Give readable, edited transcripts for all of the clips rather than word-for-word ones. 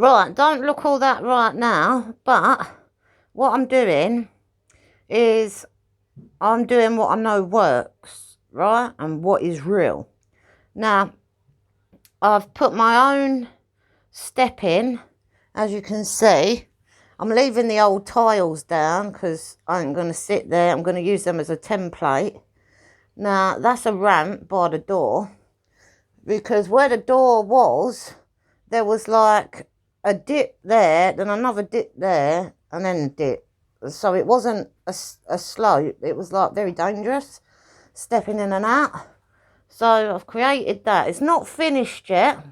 Right, don't look all that right now, but what I'm doing is I'm doing what I know works, right, and what is real. Now, I've put my own step in, as you can see. I'm leaving the old tiles down because I ain't going to sit there. I'm going to use them as a template. Now, that's a ramp by the door, because where the door was, there was like a dip there, then another dip there, and then a dip. So it wasn't a slope. It was like very dangerous, stepping in and out. So I've created that. It's not finished yet.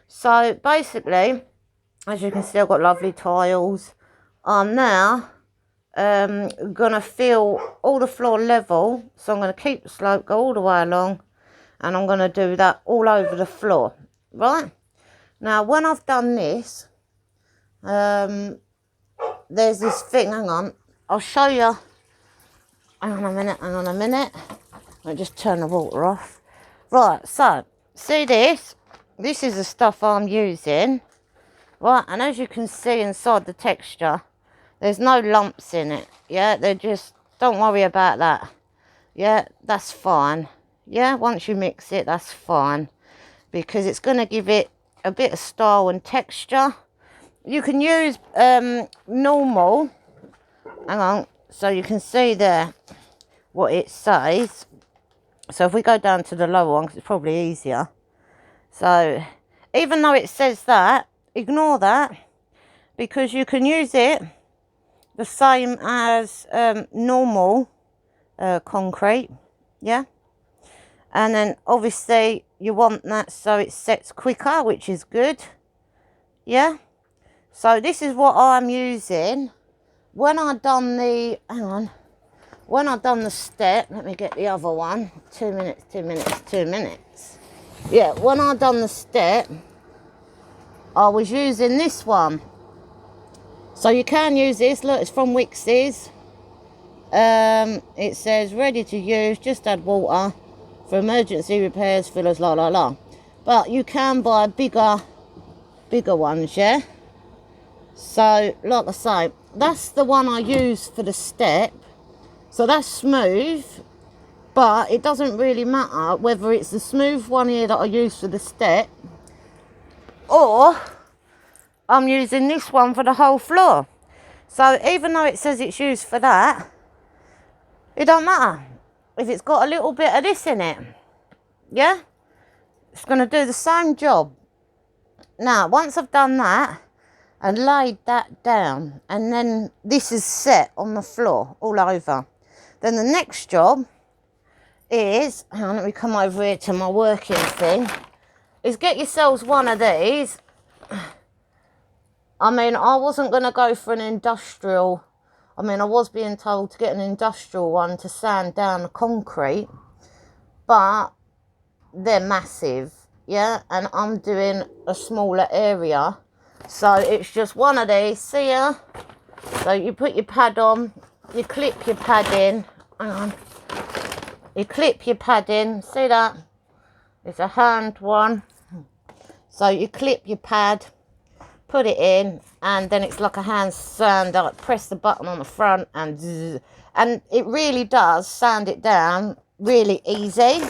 So basically, as you can see, I've got lovely tiles. I'm now gonna fill all the floor level. So I'm gonna keep the slope, go all the way along, and I'm gonna do that all over the floor, right? Now, when I've done this, there's this thing, hang on, I'll show you. Hang on a minute. I'll just turn the water off. Right, so, see this? This is the stuff I'm using. Right, and as you can see inside the texture, there's no lumps in it. Yeah, they're just, don't worry about that. Yeah, that's fine. Yeah, once you mix it, that's fine. Because it's going to give it a bit of style and texture. You can use normal. Hang on, so you can see there what it says. So if we go down to the lower one, because it's probably easier. So even though it says that, ignore that, because you can use it the same as normal concrete. Yeah, and then obviously you want that so it sets quicker, which is good. Yeah, so this is what I'm using. When I done the, hang on, when I done the step, let me get the other one. 2 minutes, 2 minutes, 2 minutes. Yeah, when I done the step, I was using this one. So you can use this. Look, it's from Wickes. It says ready to use, just add water for emergency repairs, fillers, la la la. But you can buy bigger ones, yeah? So, like I say, that's the one I use for the step. So that's smooth, but it doesn't really matter whether it's the smooth one here that I use for the step, or I'm using this one for the whole floor. So even though it says it's used for that, it don't matter if it's got a little bit of this in it. Yeah, it's going to do the same job. Now, once I've done that and laid that down, and then this is set on the floor all over, then the next job is, hang on, let me come over here to my working thing, is get yourselves one of these. I mean, I wasn't going to go for an industrial. I mean, I was being told to get an industrial one to sand down the concrete, but they're massive, yeah? And I'm doing a smaller area. So it's just one of these, see ya? So you put your pad on, you clip your pad in, hang on. You clip your pad in, see that? It's a hand one. So you clip your pad, put it in, and then it's like a hand sander. Like press the button on the front and zzz, and it really does sand it down really easy.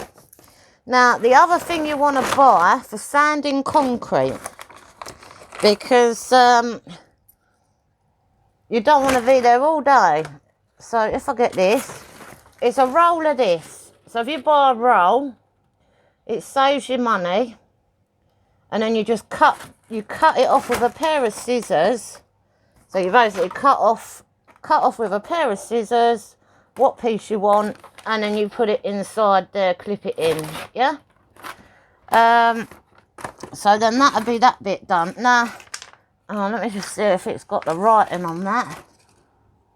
Now, the other thing you want to buy for sanding concrete, because you don't want to be there all day. So if I get this, it's a roll of this. So if you buy a roll, it saves you money. And then you just cut it off with a pair of scissors. So you basically cut off with a pair of scissors what piece you want, and then you put it inside there, clip it in, yeah? So then that'll be that bit done. Now, let me just see if it's got the writing on that.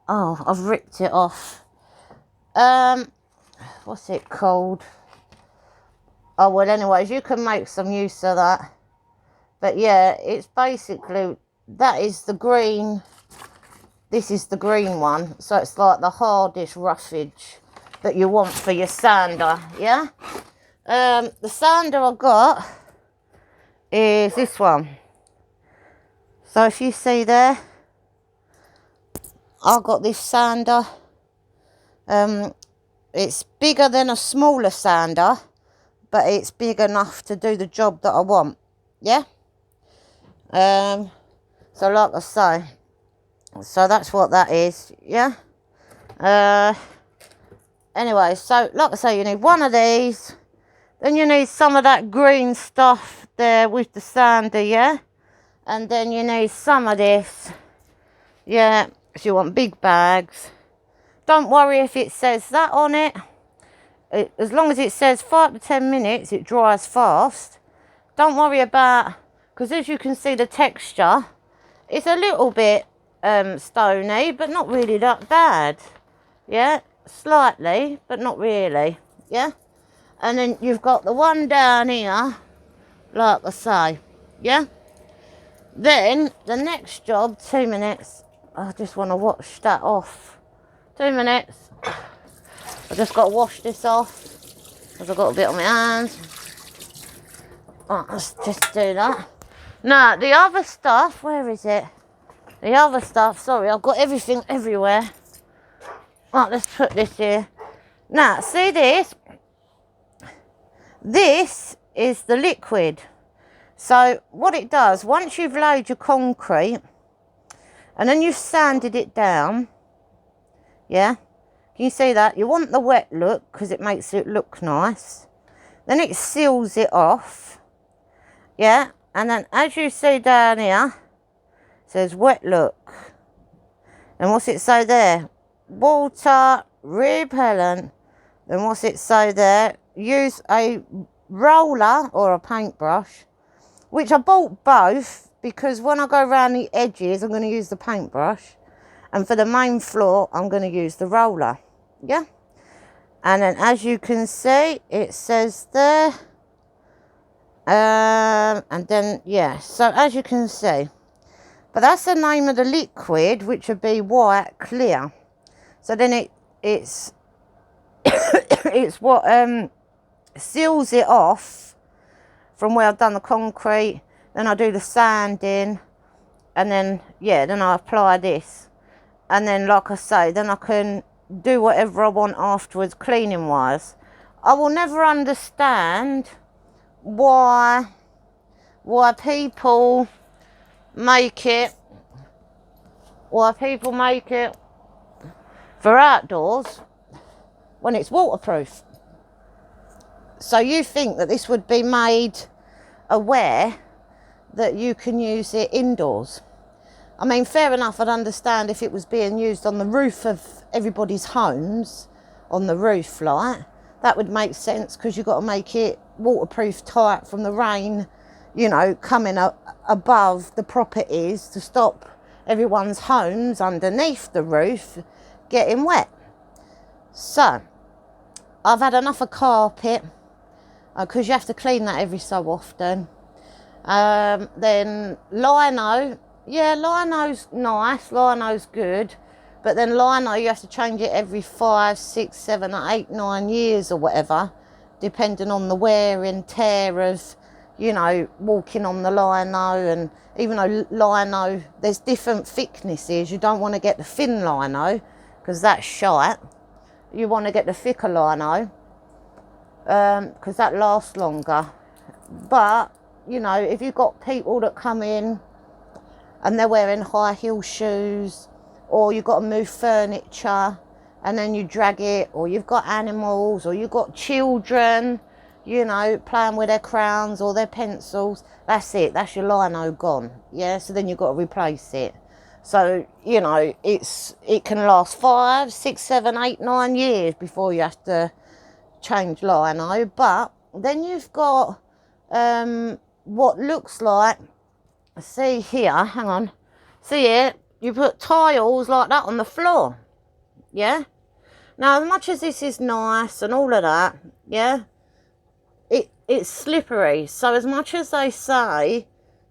Oh, I've ripped it off. What's it called? Oh, well, anyways, you can make some use of that. But yeah, it's basically, that is the green, this is the green one. So it's like the hardest roughage that you want for your sander, yeah? The sander I got is this one. So if you see there, I've got this sander. It's bigger than a smaller sander, but it's big enough to do the job that I want. Yeah. So like I say, so that's what that is. Yeah. Anyway, so like I say, you need one of these. Then you need some of that green stuff there with the sander, yeah? And then you need some of this. Yeah, if you want big bags. Don't worry if it says that on it. As long as it says 5 to 10 minutes, it dries fast. Don't worry about, because as you can see the texture, it's a little bit stony, but not really that bad. Yeah, slightly, but not really. Yeah. And then you've got the one down here, like I say. Yeah. Then the next job, 2 minutes. I just want to wash that off. 2 minutes. I just got to wash this off because I've got a bit on my hands. Right, let's just do that. Now, the other stuff, where is it? The other stuff, sorry, I've got everything everywhere. Right, let's put this here. Now, see this? This is the liquid. So what it does, once you've laid your concrete and then you've sanded it down, yeah, can you see that? You want the wet look because it makes it look nice. Then it seals it off, yeah, and then as you see down here, it says wet look. And what's it say there? Water repellent. Then what's it say there? Use a roller or a paintbrush, which I bought both because when I go around the edges, I'm going to use the paintbrush. And for the main floor, I'm going to use the roller. Yeah. And then as you can see, it says there. And then, yeah. So as you can see. But that's the name of the liquid, which would be white clear. So then it's it's what seals it off from where I've done the concrete. Then I do the sanding, and then yeah, then I apply this, and then like I say, then I can do whatever I want afterwards, cleaning wise. I will never understand why people make it for outdoors when it's waterproof. So you think that this would be made aware that you can use it indoors? I mean, fair enough, I'd understand if it was being used on the roof of everybody's homes, on the roof light. That would make sense because you've got to make it waterproof tight from the rain, you know, coming up above the properties to stop everyone's homes underneath the roof getting wet. So, I've had enough of carpet because you have to clean that every so often. Then lino, yeah, lino's nice, lino's good, but then lino you have to change it every 5, 6, 7, 8, 9 years or whatever, depending on the wear and tear of, you know, walking on the lino. And even though lino, there's different thicknesses, you don't want to get the thin lino because that's shite. You want to get the thicker lino because that lasts longer. But you know, if you've got people that come in and they're wearing high heel shoes, or you've got to move furniture and then you drag it, or you've got animals, or you've got children, you know, playing with their crowns or their pencils, that's it, that's your lino gone. Yeah, so then you've got to replace it. So, you know, it can last 5, 6, 7, 8, 9 years before you have to change lino. But then you've got what looks like, see here, hang on, see here, you put tiles like that on the floor. Yeah, now as much as this is nice and all of that, yeah, it's slippery. So as much as they say,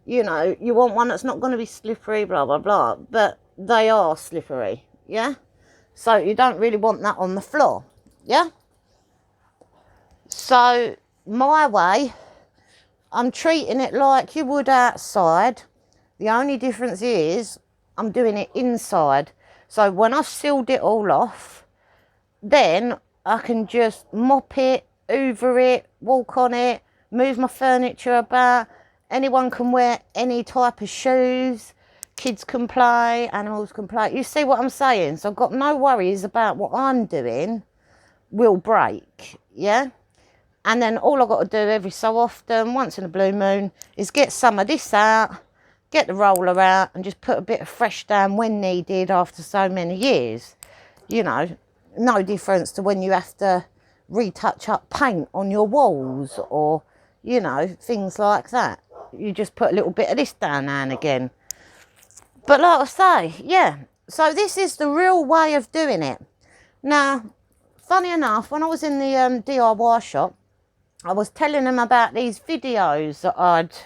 you know, you want one that's not going to be slippery, blah blah blah, but they are slippery. Yeah, so you don't really want that on the floor. Yeah, so my way, I'm treating it like you would outside. The only difference is I'm doing it inside. So when I've sealed it all off, then I can just mop it, hoover it, walk on it, move my furniture about. Anyone can wear any type of shoes. Kids can play, animals can play. You see what I'm saying? So I've got no worries about what I'm doing will break, yeah? And then all I've got to do every so often, once in a blue moon, is get some of this out, get the roller out, and just put a bit of fresh down when needed after so many years. You know, no difference to when you have to retouch up paint on your walls or, you know, things like that. You just put a little bit of this down now and again. But like I say, yeah, so this is the real way of doing it. Now, funny enough, when I was in the DIY shop, I was telling them about these videos that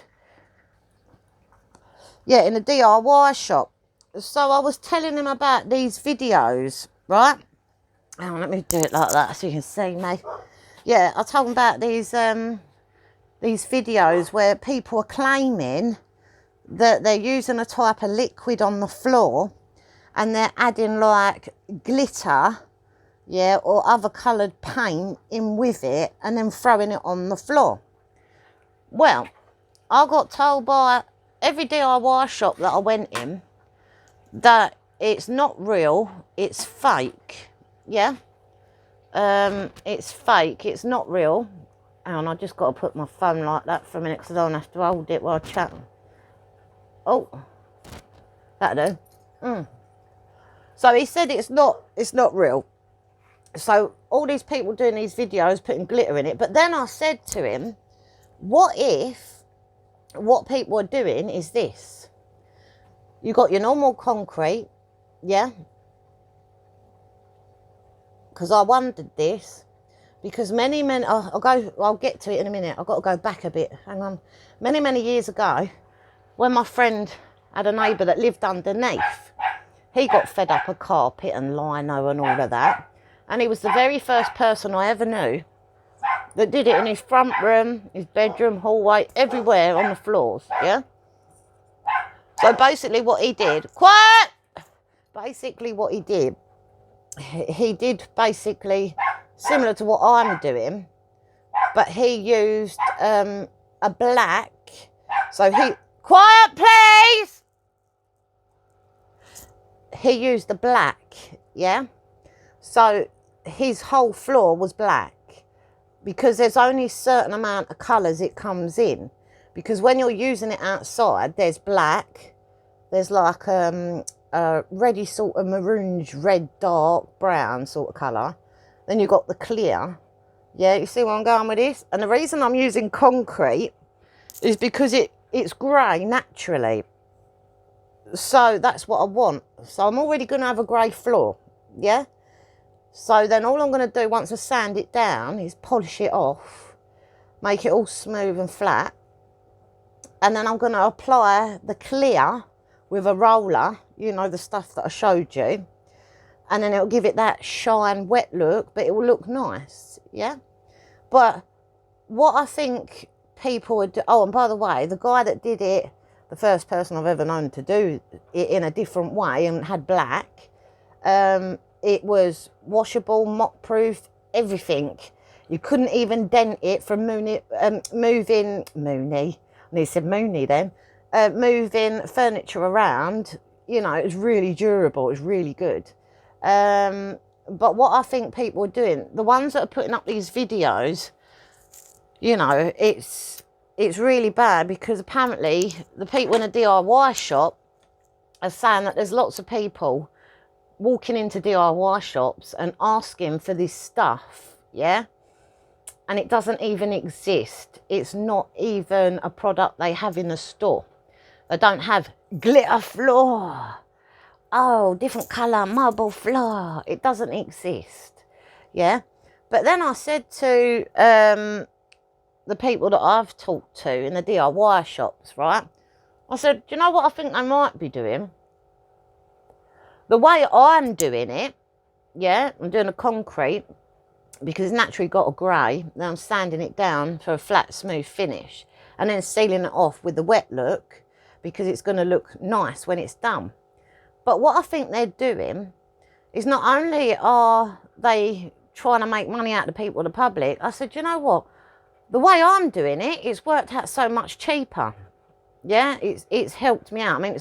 in the DIY shop. So I was telling them about these videos, right? Oh, let me do it like that so you can see me. Yeah, I told them about these videos where people are claiming that they're using a type of liquid on the floor and they're adding like glitter, yeah, or other coloured paint in with it and then throwing it on the floor. Well, I got told by every DIY shop that I went in that it's not real, it's fake, yeah? It's fake, it's not real. And I just got to put my phone like that for a minute because I don't have to hold it while I chat. Oh, that'll do. So he said it's not real. So all these people doing these videos putting glitter in it. But then I said to him, what if what people are doing is this? You got your normal concrete, yeah? Because I wondered this. Because I'll get to it in a minute. I've got to go back a bit. Hang on. Many years ago, when my friend had a neighbour that lived underneath, he got fed up of carpet and lino and all of that. And he was the very first person I ever knew that did it in his front room, his bedroom, hallway, everywhere on the floors, yeah? So basically what he did, quiet! Basically what he did basically similar to what I'm doing, but he used a black, so quiet please! He used a black, yeah? So his whole floor was black because there's only a certain amount of colours it comes in. Because when you're using it outside, there's black, there's like a reddy sort of maroonish red, dark brown sort of colour. Then you've got the clear. Yeah, you see where I'm going with this? And the reason I'm using concrete is because it's grey naturally. So that's what I want. So I'm already going to have a grey floor, yeah? So then all I'm going to do once I sand it down is polish it off, make it all smooth and flat. And then I'm going to apply the clear with a roller, you know, the stuff that I showed you. And then it'll give it that shine wet look, but it will look nice, yeah? But what I think people would do, oh, and by the way, the guy that did it, the first person I've ever known to do it in a different way and had black, it was washable, mop proof, everything. You couldn't even dent it from moving furniture around. You know, it was really durable, it was really good. But what I think people are doing, the ones that are putting up these videos, you know, it's really bad because apparently the people in a DIY shop are saying that there's lots of people walking into DIY shops and asking for this stuff, yeah? And it doesn't even exist. It's not even a product they have in the store. They don't have glitter floor. Oh, different colour, marble floor. It doesn't exist, yeah? But then I said to the people that I've talked to in the DIY shops, right? I said, do you know what I think they might be doing? The way I'm doing it, yeah, I'm doing a concrete because it's naturally got a grey. Then I'm sanding it down for a flat, smooth finish and then sealing it off with the wet look. because it's going to look nice when it's done. But what I think they're doing is not only are they trying to make money out of the people, the public, I said, you know what? The way I'm doing it, it's worked out so much cheaper. Yeah, it's helped me out. I mean,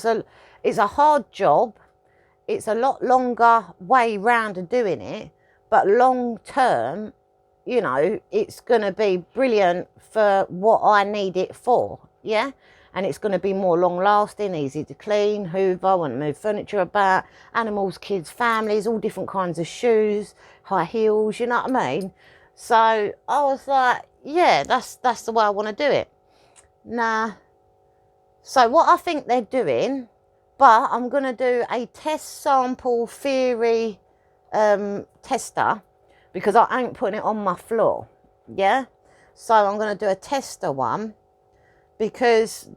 it's a hard job. It's a lot longer way round of doing it, but long term, you know, it's going to be brilliant for what I need it for. Yeah, and it's going to be more long lasting, easy to clean, hoover, want to move furniture about, animals, kids, families, all different kinds of shoes, high heels, you know what I mean? So I was like, yeah, that's the way I want to do it. Now, so what I think they're doing, but I'm going to do a test sample theory tester, because I ain't putting it on my floor. Yeah, so I'm going to do a tester one, because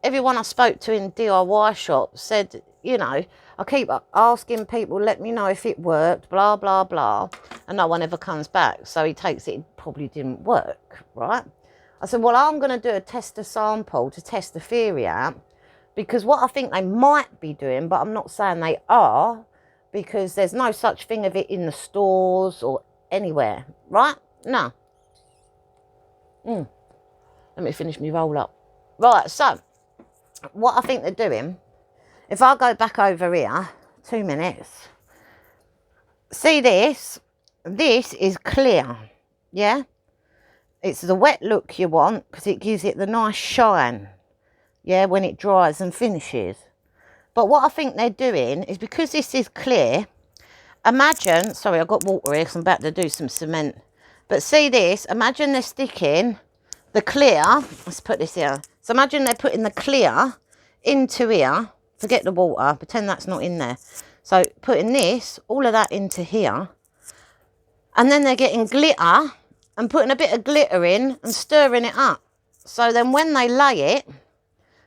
everyone I spoke to in DIY shop said, you know, I keep asking people, let me know if it worked, blah, blah, blah, and no one ever comes back. So he takes it probably didn't work, right? I said, well, I'm going to do a tester sample to test the theory out, because what I think they might be doing, but I'm not saying they are, because there's no such thing of it in the stores or anywhere, right? No. Let me finish my roll up. Right, so what I think they're doing, if I go back over here, 2 minutes, see this? This is clear, yeah? It's the wet look you want, because it gives it the nice shine, yeah, when it dries and finishes. But what I think they're doing is, because this is clear, imagine, sorry, I've got water here because I'm about to do some cement. But see this, imagine they're sticking the clear, let's put this here. So imagine they're putting the clear into here, forget the water, pretend that's not in there. So putting this, all of that into here, and then they're getting glitter and putting a bit of glitter in and stirring it up. So then when they lay it,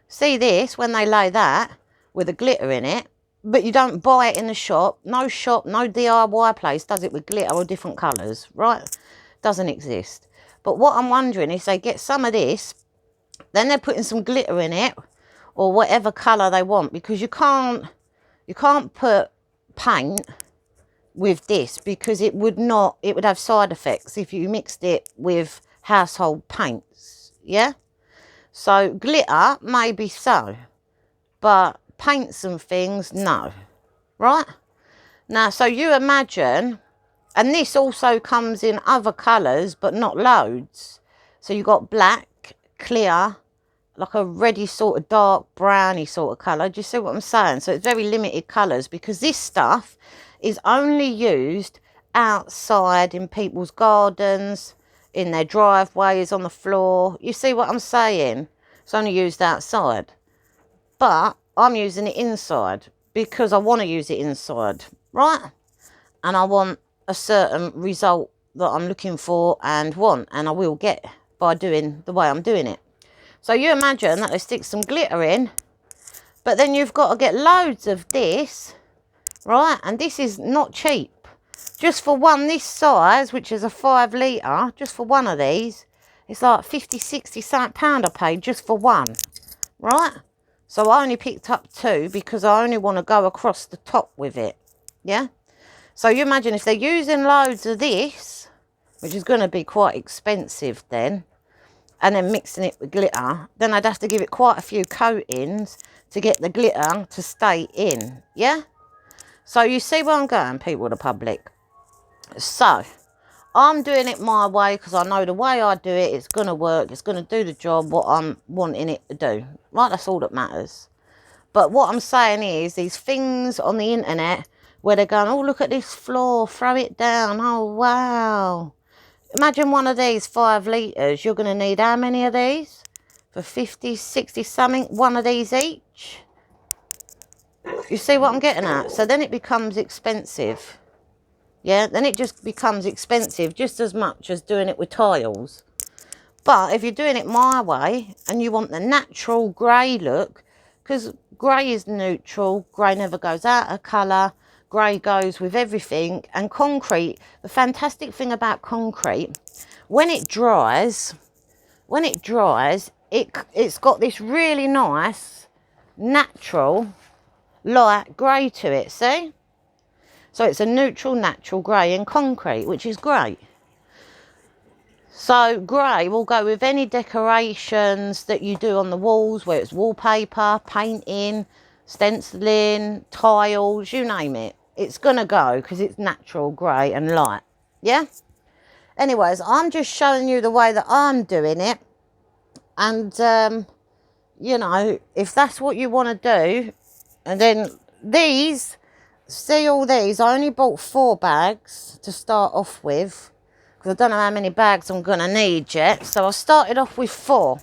see this, when they lay that with the glitter in it, but you don't buy it in the shop, no DIY place does it with glitter or different colours, right? Doesn't exist. But what I'm wondering is they get some of this, then they're putting some glitter in it, or whatever colour they want, because you can't put paint with this, because it would have side effects if you mixed it with household paints, yeah? So glitter, maybe so, but paints and things, no, right? Now, so you imagine, and this also comes in other colours, but not loads. So you've got black, clear, like a reddy sort of dark browny sort of colour. Do you see what I'm saying? So it's very limited colours, because this stuff is only used outside in people's gardens, in their driveways, on the floor. You see what I'm saying? It's only used outside. But I'm using it inside because I want to use it inside, right? And I want a certain result that I'm looking for and want, and I will get by doing the way I'm doing it. So you imagine that they stick some glitter in, but then you've got to get loads of this, right? And this is not cheap. Just for one this size, which is a 5 litre, just for one of these, it's like 50, 60 something pound I paid just for one, right? So I only picked up 2 because I only want to go across the top with it, yeah? So you imagine if they're using loads of this, which is going to be quite expensive then, and then mixing it with glitter, then I'd have to give it quite a few coatings to get the glitter to stay in, yeah? So you see where I'm going, people of the public. So I'm doing it my way because I know the way I do it, it's going to work, it's going to do the job, what I'm wanting it to do, right? That's all that matters. But what I'm saying is, these things on the internet where they're going, oh, look at this floor, throw it down, oh, wow. Imagine one of these 5 litres, you're going to need how many of these? For 50, 60 something, one of these each? You see what I'm getting at? So then it becomes expensive. Yeah, then it just becomes expensive, just as much as doing it with tiles. But if you're doing it my way and you want the natural grey look, because grey is neutral, grey never goes out of colour, grey goes with everything. And concrete, the fantastic thing about concrete, when it dries, it's got this really nice natural light grey to it, see? So it's a neutral natural grey in concrete, which is great. So grey will go with any decorations that you do on the walls, where it's wallpaper, painting, stenciling, tiles, you name it. It's going to go because it's natural grey and light. Yeah? Anyways, I'm just showing you the way that I'm doing it. And, you know, if that's what you want to do. And then these, see all these, I only bought 4 bags to start off with. I don't know how many bags I'm going to need yet. So I started off with 4.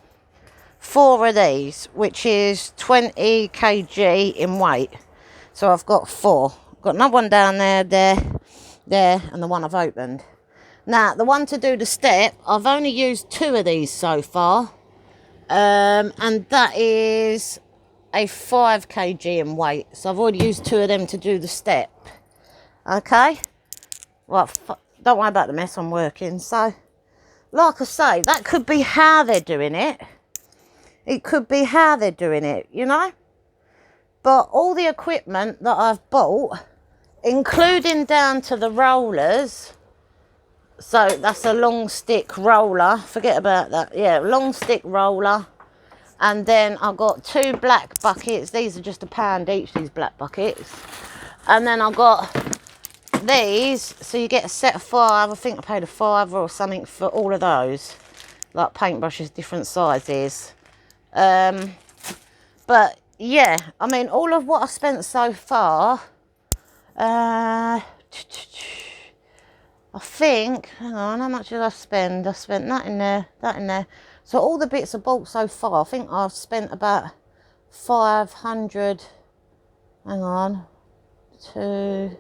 4 of these, which is 20 kg in weight. So I've got 4. Got another one down there, there, and the one I've opened. Now, the one to do the step, I've only used 2 of these so far. And that is a 5 kg in weight. So I've already used 2 of them to do the step. Okay? Well, don't worry about the mess, I'm working. So, like I say, that could be how they're doing it. It could be how they're doing it, you know? But all the equipment that I've bought, including down to the rollers, so that's a long stick roller, forget about that, yeah, long stick roller. And then I've got 2 black buckets. These are just £1 each, these black buckets. And then I've got these, so you get a set of 5. I think I paid a £5 or something for all of those, like paintbrushes, different sizes. But yeah, I mean, all of what I spent so far, I think, hang on, how much did I spend? I spent that in there, that in there. So all the bits I bought so far, I think I've spent about 500, hang on, 2,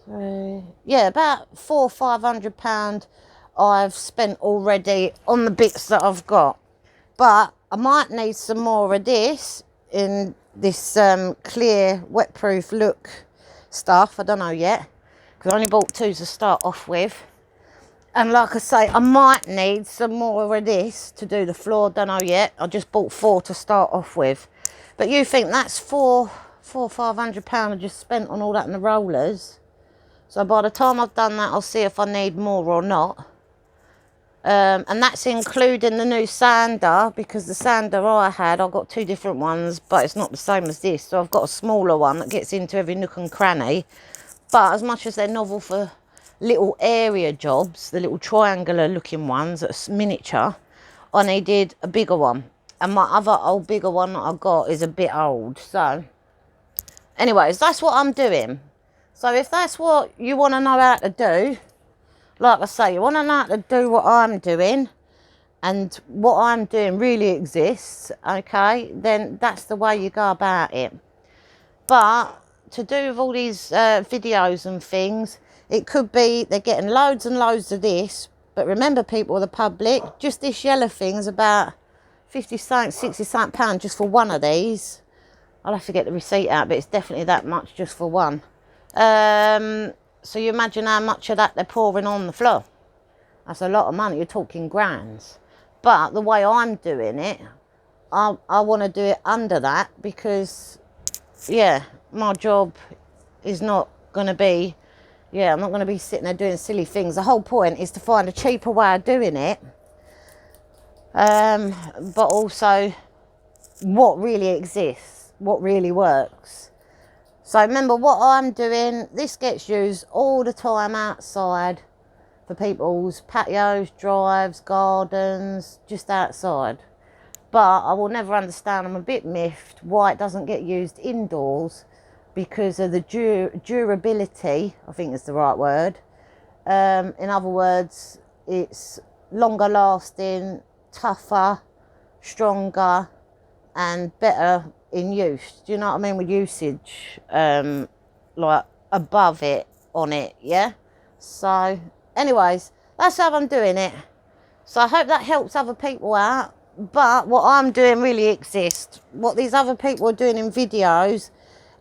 3, yeah, about £400 or £500 I've spent already on the bits that I've got. But I might need some more of this in this clear wetproof look stuff. I don't know yet, because I only bought 2 to start off with. And like I say, I might need some more of this to do the floor. Don't know yet. I just bought 4 to start off with. But you think that's £400 or £500 I just spent on all that in the rollers. So by the time I've done that, I'll see if I need more or not. And that's including the new sander, because the sander I got 2 different ones, but it's not the same as this. So I've got a smaller one that gets into every nook and cranny. But as much as they're novel for little area jobs, the little triangular looking ones that's miniature, I needed a bigger one. And my other old bigger one that I got is a bit old. So anyways, that's what I'm doing. So if that's what you want to know how to do, like I say, you want to know how to do what I'm doing, and what I'm doing really exists, okay, then that's the way you go about it. But to do with all these videos and things, it could be they're getting loads and loads of this. But remember, people, the public, just this yellow thing is about 50 cents, 60 cent pound just for one of these. I'll have to get the receipt out, but it's definitely that much just for one. So you imagine how much of that they're pouring on the floor. That's a lot of money. You're talking grands. But the way I'm doing it, I want to do it under that, because, yeah, my job is not going to be, I'm not going to be sitting there doing silly things. The whole point is to find a cheaper way of doing it. But also what really exists, what really works. So remember what I'm doing, this gets used all the time outside for people's patios, drives, gardens, just outside. But I will never understand, I'm a bit miffed, why it doesn't get used indoors, because of the durability, I think is the right word. In other words, it's longer lasting, tougher, stronger, and better in use. Do you know what I mean? With usage, like above it, on it, yeah? So, anyways, that's how I'm doing it. So I hope that helps other people out. But what I'm doing really exists. What these other people are doing in videos,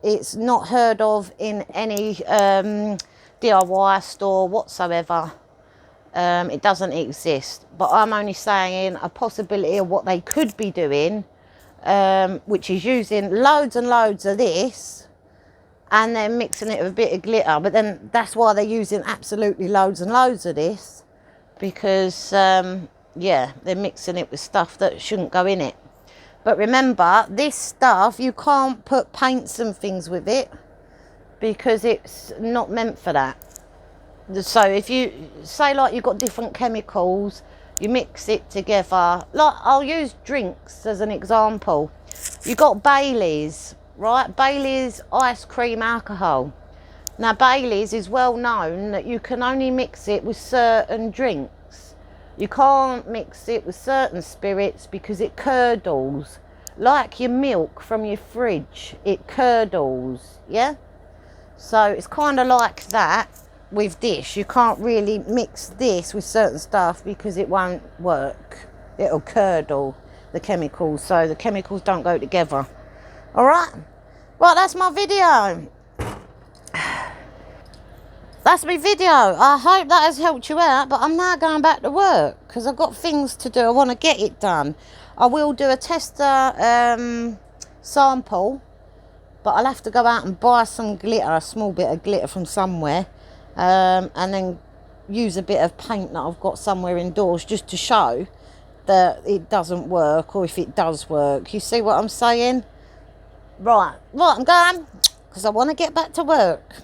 it's not heard of in any DIY store whatsoever. It doesn't exist. But I'm only saying a possibility of what they could be doing. which is using loads and loads of this and then mixing it with a bit of glitter. But then that's why they're using absolutely loads and loads of this, because yeah, they're mixing it with stuff that shouldn't go in it. But remember, this stuff, you can't put paints and things with it because it's not meant for that. So if you say, like, you've got different chemicals, you mix it together. Like, I'll use drinks as an example. You got Baileys, right? Baileys ice cream alcohol. Now, Baileys is well known that you can only mix it with certain drinks. You can't mix it with certain spirits because it curdles. Like your milk from your fridge, it curdles, yeah? So it's kind of like that with this. You can't really mix this with certain stuff because it won't work. It'll curdle the chemicals, so the chemicals don't go together. All right? Well, that's my video. That's my video. I hope that has helped you out, but I'm now going back to work because I've got things to do. I want to get it done. I will do a tester sample, but I'll have to go out and buy some glitter, a small bit of glitter from somewhere, and then use a bit of paint that I've got somewhere indoors just to show that it doesn't work, or if it does work. You see what I'm saying? Right, I'm going because I want to get back to work.